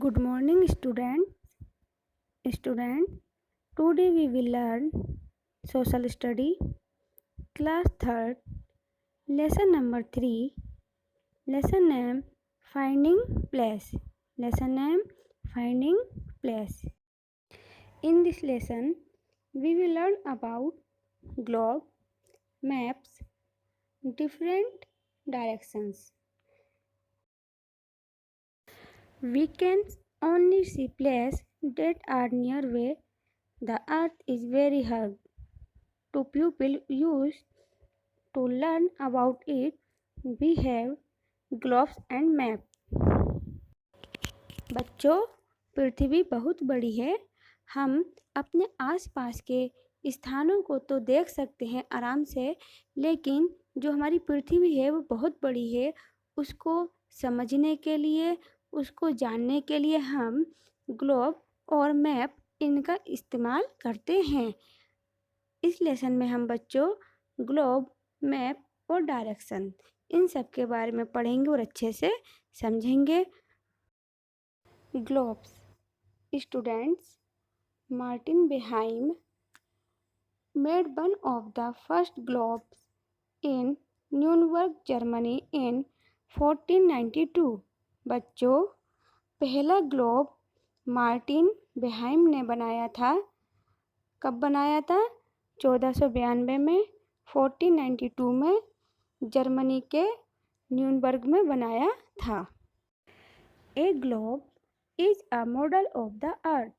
Good morning, student. Today we will learn social study, class 3rd, lesson number 3, lesson name finding place. Lesson name finding place. In this lesson, we will learn about globe, maps, different directions. We can only see places that are near where the earth is very hard. To pupil use to learn about it, we have globes and map. बच्चों, पृथ्वी बहुत बड़ी है। हम अपने आसपास के स्थानों को तो देख सकते हैं आराम से, लेकिन जो हमारी पृथ्वी है वो बहुत बड़ी है। उसको समझने के लिए, उसको जानने के लिए हम ग्लोब और मैप इनका इस्तेमाल करते हैं। इस लेसन में हम बच्चों ग्लोब, मैप और डायरेक्शन इन सब के बारे में पढ़ेंगे और अच्छे से समझेंगे। Globes. Students, Martin Behaim made one of the first globes in Nuremberg, Germany in 1492। बच्चों, पहला ग्लोब मार्टिन बेहाइम ने बनाया था। कब बनाया था? 1492 में, 1492 में जर्मनी के न्यूनबर्ग में बनाया था। ए globe is a model of the earth.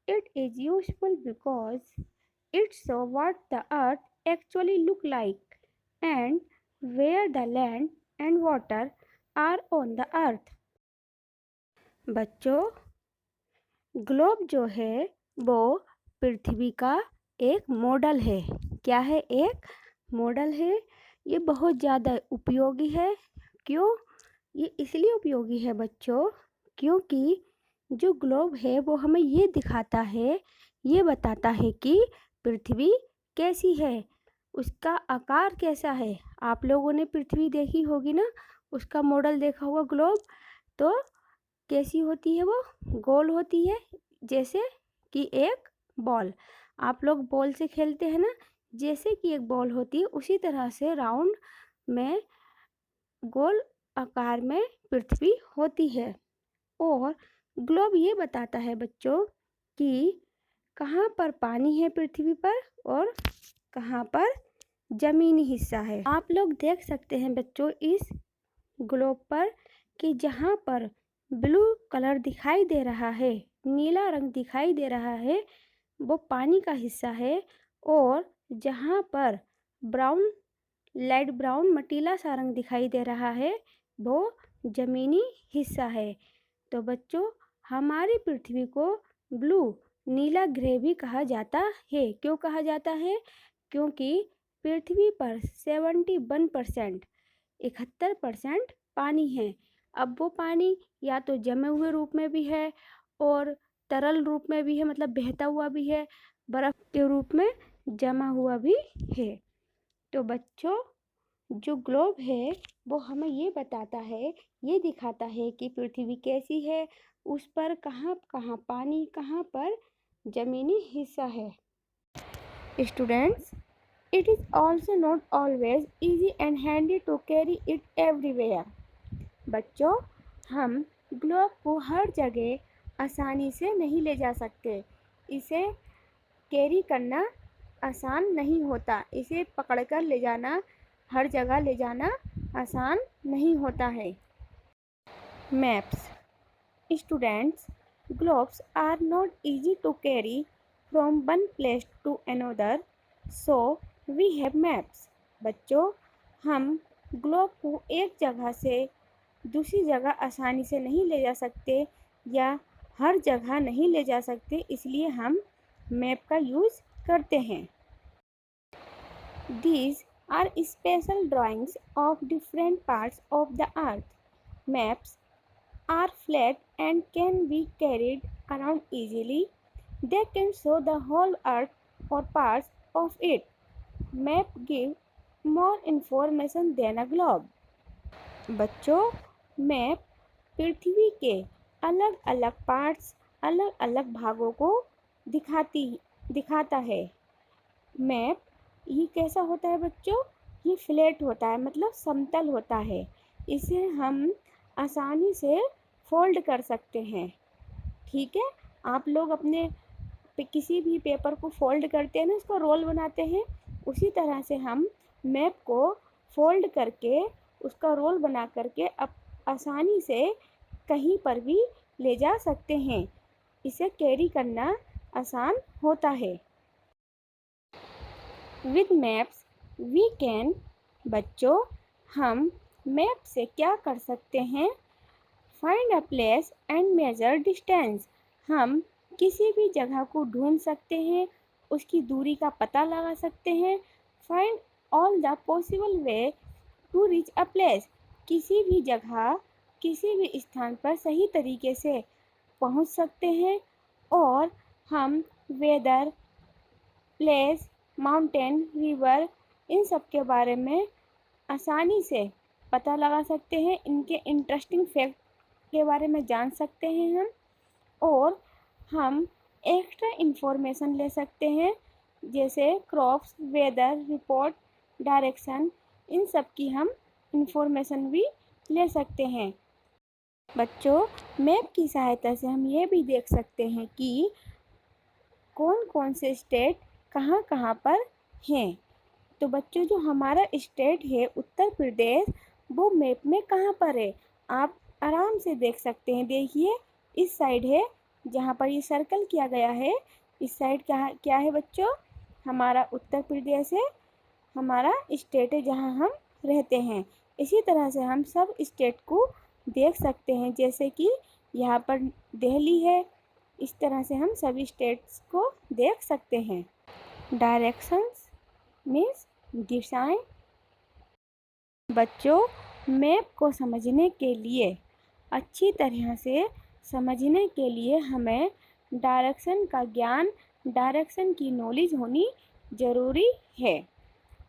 It is useful because it shows what the earth actually look like and where the land and water are on the earth. बच्चों, ग्लोब जो है वो पृथ्वी का एक मॉडल है। क्या है? एक मॉडल है। ये बहुत ज़्यादा उपयोगी है। क्यों? ये इसलिए उपयोगी है बच्चों क्योंकि जो ग्लोब है वो हमें ये दिखाता है, ये बताता है कि पृथ्वी कैसी है, उसका आकार कैसा है। आप लोगों ने पृथ्वी देखी होगी ना, उसका मॉडल देखा होगा ग्लोब। तो कैसी होती है? वो गोल होती है, जैसे कि एक बॉल। आप लोग बॉल से खेलते हैं ना, जैसे कि एक बॉल होती है उसी तरह से राउंड में, गोल आकार में पृथ्वी होती है। और ग्लोब ये बताता है बच्चों कि कहाँ पर पानी है पृथ्वी पर और कहाँ पर जमीनी हिस्सा है। आप लोग देख सकते हैं बच्चों इस ग्लोब पर कि जहाँ पर ब्लू कलर दिखाई दे रहा है, नीला रंग दिखाई दे रहा है, वो पानी का हिस्सा है। और जहाँ पर ब्राउन, लाइट ब्राउन मटीला सा रंग दिखाई दे रहा है, वो जमीनी हिस्सा है। तो बच्चों, हमारी पृथ्वी को ब्लू, नीला ग्रे भी कहा जाता है। क्यों कहा जाता है? क्योंकि पृथ्वी पर 71%, 71% पानी है। अब वो पानी या तो जमे हुए रूप में भी है और तरल रूप में भी है, मतलब बहता हुआ भी है, बर्फ के रूप में जमा हुआ भी है। तो बच्चों, जो ग्लोब है वो हमें ये बताता है, ये दिखाता है कि पृथ्वी कैसी है, उस पर कहाँ कहाँ पानी, कहाँ पर जमीनी हिस्सा है। Students, it is also not always easy and handy to carry it everywhere. बच्चों, हम ग्लोब को हर जगह आसानी से नहीं ले जा सकते। इसे कैरी करना आसान नहीं होता। इसे पकड़कर ले जाना, हर जगह ले जाना आसान नहीं होता है। Maps. Students, globes are not easy to carry from one place to another, so we have maps. बच्चों, हम ग्लोब को एक जगह से दूसरी जगह आसानी से नहीं ले जा सकते या हर जगह नहीं ले जा सकते, इसलिए हम मैप का यूज़ करते हैं। These are special drawings of different parts of the earth. Maps are flat and can be carried around easily. They can show the whole earth or parts of it. Map give more information than a globe. बच्चों, map पृथ्वी के अलग अलग parts, अलग अलग भागों को दिखाता है। मैप ये कैसा होता है बच्चों? ये फ्लैट होता है, मतलब समतल होता है। इसे हम आसानी से फोल्ड कर सकते हैं। ठीक है, आप लोग अपने किसी भी पेपर को फोल्ड करते हैं ना, उसको रोल बनाते हैं, उसी तरह से हम मैप को फोल्ड करके उसका रोल बना करके अब आसानी से कहीं पर भी ले जा सकते हैं। इसे कैरी करना आसान होता है। विद मैप्स वी कैन, बच्चों हम मैप से क्या कर सकते हैं? Find a place and major distance, हम किसी भी जगह को ढूंढ सकते हैं, उसकी दूरी का पता लगा सकते हैं। Find all the possible way to reach a place, किसी भी जगह किसी भी स्थान पर सही तरीके से पहुंच सकते हैं। और हम वेदर, प्लेस, माउंटेन, रिवर, इन सब के बारे में आसानी से पता लगा सकते हैं। इनके इंटरेस्टिंग फैक्ट के बारे में जान सकते हैं हम। और हम एक्स्ट्रा इंफॉर्मेशन ले सकते हैं, जैसे क्रॉप्स, वेदर रिपोर्ट, डायरेक्शन, इन सब की हम इंफॉर्मेशन भी ले सकते हैं। बच्चों मैप की सहायता से हम ये भी देख सकते हैं कि कौन कौन से स्टेट कहाँ कहाँ पर हैं। तो बच्चों जो हमारा स्टेट है उत्तर प्रदेश, वो मैप में कहाँ पर है? आप आराम से देख सकते हैं। देखिए इस साइड है, जहाँ पर ये सर्कल किया गया है, इस साइड क्या क्या है बच्चों? हमारा उत्तर प्रदेश है, हमारा स्टेट है जहाँ हम रहते हैं। इसी तरह से हम सब स्टेट को देख सकते हैं, जैसे कि यहाँ पर दिल्ली है। इस तरह से हम सभी स्टेट्स को देख सकते हैं। डायरेक्शंस मीन्स दिशाएं। बच्चों मैप को समझने के लिए, अच्छी तरह से समझने के लिए हमें डायरेक्शन का ज्ञान, डायरेक्शन की नॉलेज होनी ज़रूरी है।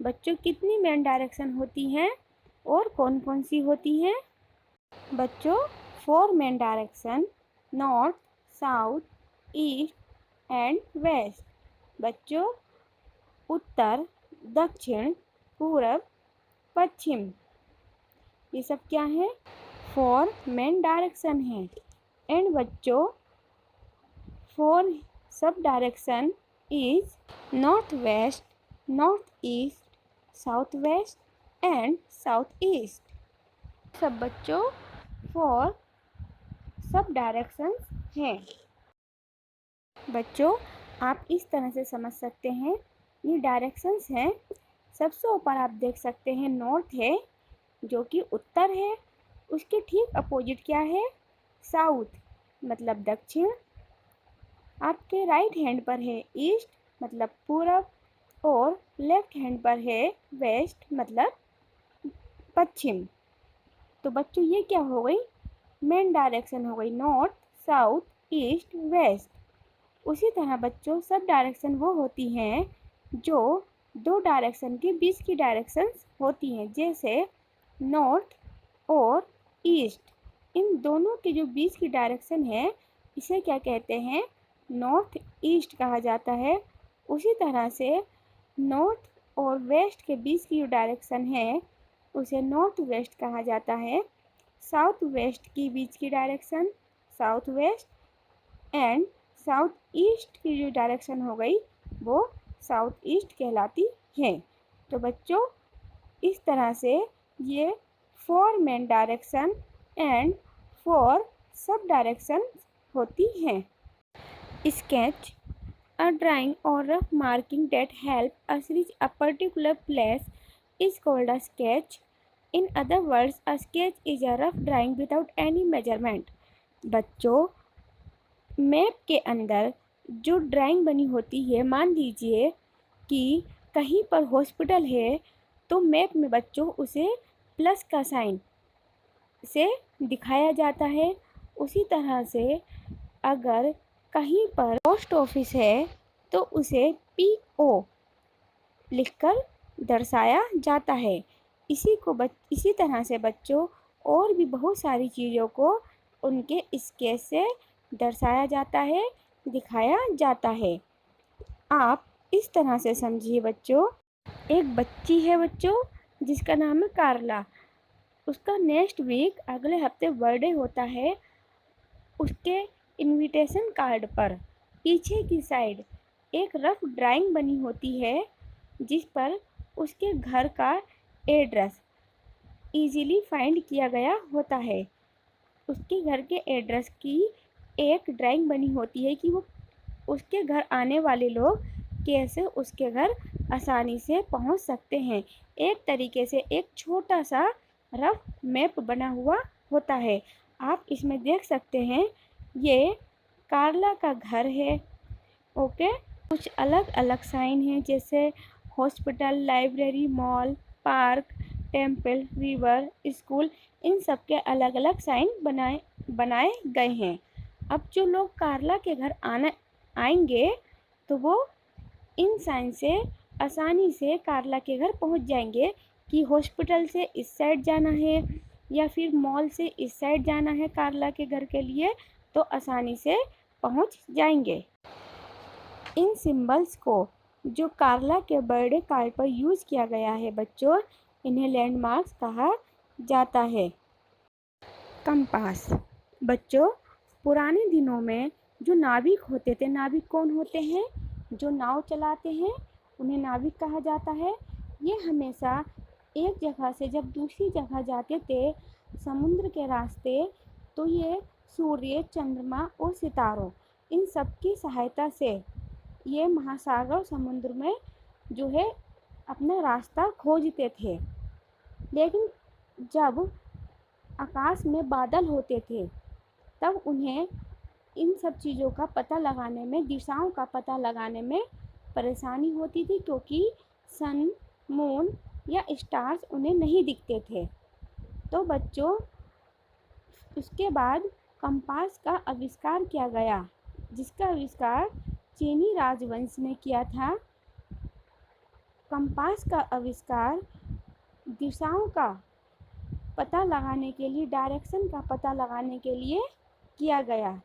बच्चों कितनी मेन डायरेक्शन होती हैं और कौन कौन सी होती हैं? बच्चों 4 main direction, north, south, east and west. बच्चों उत्तर, दक्षिण, पूरब, पश्चिम, ये सब क्या है? 4 मेन डायरेक्शन है। एंड बच्चों 4 sub direction is north west, north east, south west and south east. सब बच्चों 4 सब डायरेक्शंस हैं। बच्चों आप इस तरह से समझ सकते हैं, ये डायरेक्शंस हैं। सबसे ऊपर आप देख सकते हैं नॉर्थ है, जो कि उत्तर है। उसके ठीक अपोजिट क्या है? साउथ, मतलब दक्षिण। आपके राइट हैंड पर है ईस्ट, मतलब पूरब। और लेफ्ट हैंड पर है वेस्ट, मतलब पश्चिम। तो बच्चों ये क्या हो गई? मेन डायरेक्शन हो गई, नॉर्थ, साउथ, ईस्ट, वेस्ट। उसी तरह बच्चों सब डायरेक्शन वो होती हैं जो 2 डायरेक्शन के बीच की डायरेक्शंस होती हैं, जैसे नॉर्थ और ईस्ट। इन दोनों के जो बीच की डायरेक्शन है, इसे क्या कहते हैं? नॉर्थ ईस्ट कहा जाता है। उसी तरह से नॉर्थ और वेस्ट के बीच की जो डायरेक्शन है, उसे नॉर्थ वेस्ट कहा जाता है। साउथ वेस्ट की बीच की direction south west and south east की जो डायरेक्शन हो गई वो साउथ ईस्ट कहलाती है। तो बच्चों इस तरह से ये 4 main direction and 4 sub direction होती हैं। Sketch a drawing or rough marking that help us reach a particular place is called a sketch. In other words, a sketch is a rough drawing without any measurement. बच्चों map के अंदर जो drawing बनी होती है, मान लीजिए कि कहीं पर हॉस्पिटल है, तो मैप में बच्चों उसे प्लस का साइन से दिखाया जाता है। उसी तरह से अगर कहीं पर पोस्ट ऑफिस है तो उसे PO लिखकर दर्शाया जाता है। इसी तरह से बच्चों और भी बहुत सारी चीज़ों को उनके स्केच से दर्शाया जाता है, दिखाया जाता है। आप इस तरह से समझिए बच्चों, एक बच्ची है बच्चों जिसका नाम है कार्ला। उसका नेक्स्ट वीक अगले हफ्ते बर्थडे होता है। उसके इनविटेशन कार्ड पर पीछे की साइड एक रफ ड्राइंग बनी होती है जिस पर उसके घर का एड्रेस इजीली फाइंड किया गया होता है। उसके घर के एड्रेस की एक ड्राइंग बनी होती है कि वो उसके घर आने वाले लोग कैसे उसके घर आसानी से पहुंच सकते हैं। एक तरीके से एक छोटा सा रफ मैप बना हुआ होता है। आप इसमें देख सकते हैं ये कार्ला का घर है। ओके, कुछ अलग अलग साइन हैं जैसे hospital, library, mall, park, temple, river, school, इन सब के अलग अलग साइन बनाए गए हैं। अब जो लोग कार्ला के घर आएंगे तो वो इन साइन से आसानी से कार्ला के घर पहुंच जाएंगे कि हॉस्पिटल से इस साइड जाना है या फिर मॉल से इस साइड जाना है कार्ला के घर के लिए, तो आसानी से पहुंच जाएंगे। इन सिंबल्स को जो कार्ला के बर्थडे कार्ड पर यूज़ किया गया है बच्चों, इन्हें लैंडमार्क्स कहा जाता है। कंपास बच्चों, पुराने दिनों में जो नाविक होते थे, नाविक कौन होते हैं? जो नाव चलाते हैं, उन्हें नाविक कहा जाता है। ये हमेशा एक जगह से जब दूसरी जगह जाते थे समुद्र के रास्ते, तो ये सूर्य, चंद्रमा और सितारों, इन सब की सहायता से ये महासागर और समुद्र में जो है अपना रास्ता खोजते थे। लेकिन जब आकाश में बादल होते थे तब उन्हें इन सब चीज़ों का पता लगाने में, दिशाओं का पता लगाने में परेशानी होती थी क्योंकि सन, मून या स्टार्स उन्हें नहीं दिखते थे। तो बच्चों, उसके बाद कंपास का आविष्कार किया गया, जिसका आविष्कार चीनी राजवंश ने किया था। कंपास का आविष्कार दिशाओं का पता लगाने के लिए, डायरेक्शन का पता लगाने के लिए किया गया,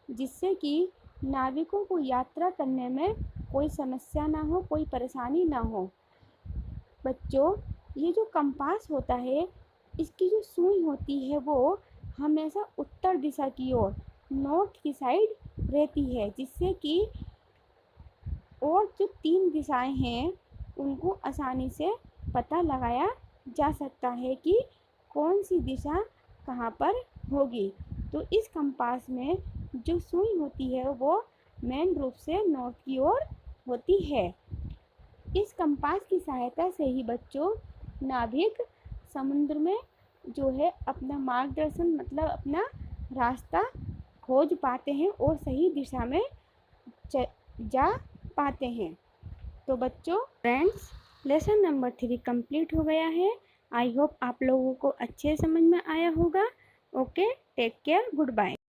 जिससे कि नाविकों को यात्रा करने में कोई समस्या ना हो, कोई परेशानी ना हो। बच्चों, ये जो कंपास होता है, इसकी जो सुई होती है वो हमेशा उत्तर दिशा की ओर, नॉर्थ की साइड रहती है, जिससे कि और जो 3 दिशाएं हैं उनको आसानी से पता लगाया जा सकता है कि कौन सी दिशा कहाँ पर होगी। तो इस कंपास में जो सुई होती है वो मेन रूप से नॉर्थ की ओर होती है। इस कंपास की सहायता से ही बच्चों नाविक समुद्र में जो है अपना मार्गदर्शन, मतलब अपना रास्ता खोज पाते हैं और सही दिशा में जा पाते हैं। तो बच्चों, फ्रेंड्स, लेसन नंबर 3 कंप्लीट हो गया है। आई होप आप लोगों को अच्छे समझ में आया होगा। Okay, take care, good bye.